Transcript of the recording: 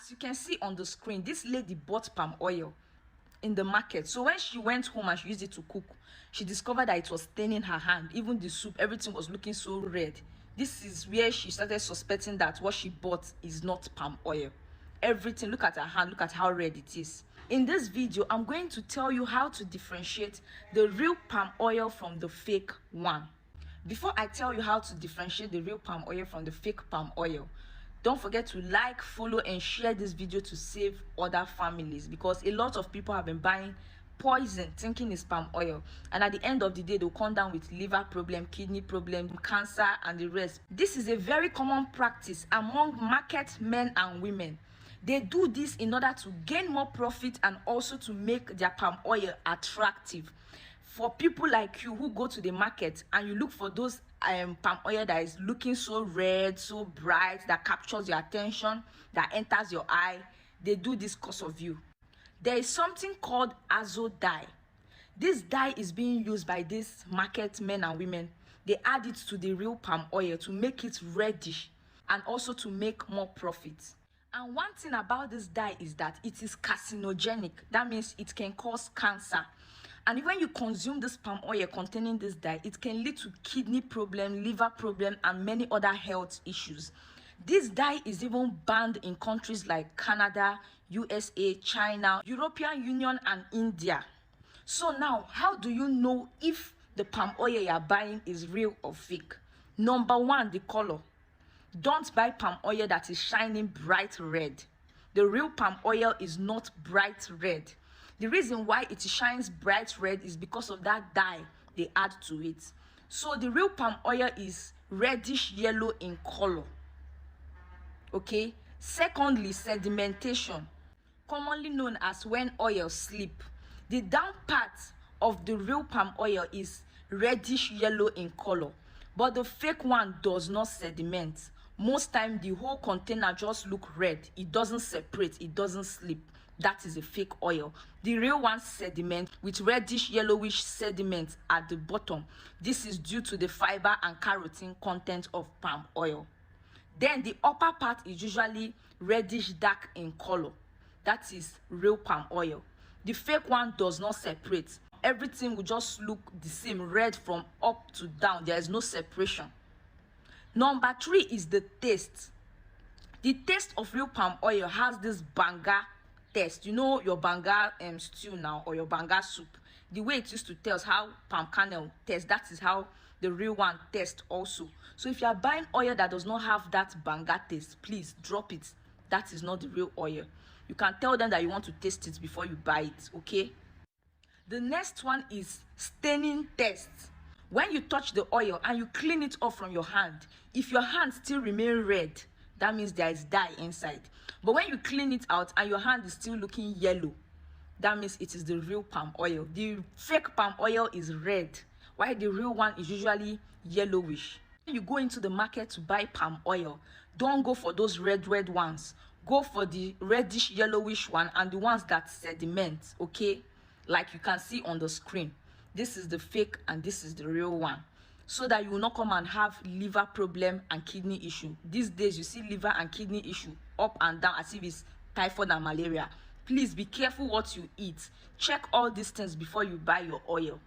As you can see on the screen, this lady bought palm oil in the market. So when she went home and she used it to cook, she discovered that it was staining her hand. Even the soup, everything was looking so red. This is where she started suspecting that what she bought is not palm oil. Everything, look at her hand, look at how red it is. In this video, I'm going to tell you how to differentiate the real palm oil from the fake one. Before I tell you how to differentiate the real palm oil from the fake palm oil, don't forget to like, follow, and share this video to save other families, because a lot of people have been buying poison thinking it's palm oil, and at the end of the day they'll come down with liver problem, kidney problem, cancer, and the rest. This is a very common practice among market men and women. They do this in order to gain more profit and also to make their palm oil attractive. For people like you who go to the market and you look for those palm oil that is looking so red, so bright, that captures your attention, that enters your eye, they do this because of you. There is something called azo dye. This dye is being used by these market men and women. They add it to the real palm oil to make it reddish and also to make more profit. And one thing about this dye is that it is carcinogenic. That means it can cause cancer. And when you consume this palm oil containing this dye, it can lead to kidney problem, liver problem, and many other health issues. This dye is even banned in countries like Canada, USA, China, European Union, and India. So now, how do you know if the palm oil you are buying is real or fake? Number one, the color. Don't buy palm oil that is shining bright red. The real palm oil is not bright red. The reason why it shines bright red is because of that dye they add to it. So the real palm oil is reddish yellow in color. Okay. Secondly, sedimentation, commonly known as when oil slip. The down part of the real palm oil is reddish yellow in color, but the fake one does not sediment. Most time the whole container just look red. It doesn't separate, it doesn't slip. That is a fake oil. The real one sediment with reddish yellowish sediment at the bottom. This is due to the fiber and carotene content of palm oil. Then the upper part is usually reddish dark in color. That is real palm oil. The fake one does not separate. Everything will just look the same, red from up to down. There is no separation. Number 3 is the taste. The taste of real palm oil has this banga taste. You know your banga stew now, or your banga soup. The way it used to tell us how palm kernel tastes, that is how the real one tastes also. So if you are buying oil that does not have that banga taste, please drop it. That is not the real oil. You can tell them that you want to taste it before you buy it, okay? The next one is staining test. When you touch the oil and you clean it off from your hand, if your hand still remain red, that means there is dye inside. But when you clean it out and your hand is still looking yellow, that means it is the real palm oil. The fake palm oil is red, while the real one is usually yellowish. When you go into the market to buy palm oil, don't go for those red ones. Go for the reddish yellowish one and the ones that sediment, okay? Like you can see on the screen. This is the fake and this is the real one, so that you will not come and have liver problem and kidney issue. These days you see liver and kidney issue up and down as if it's typhoid and malaria. Please be careful what you eat. Check all these things before you buy your oil.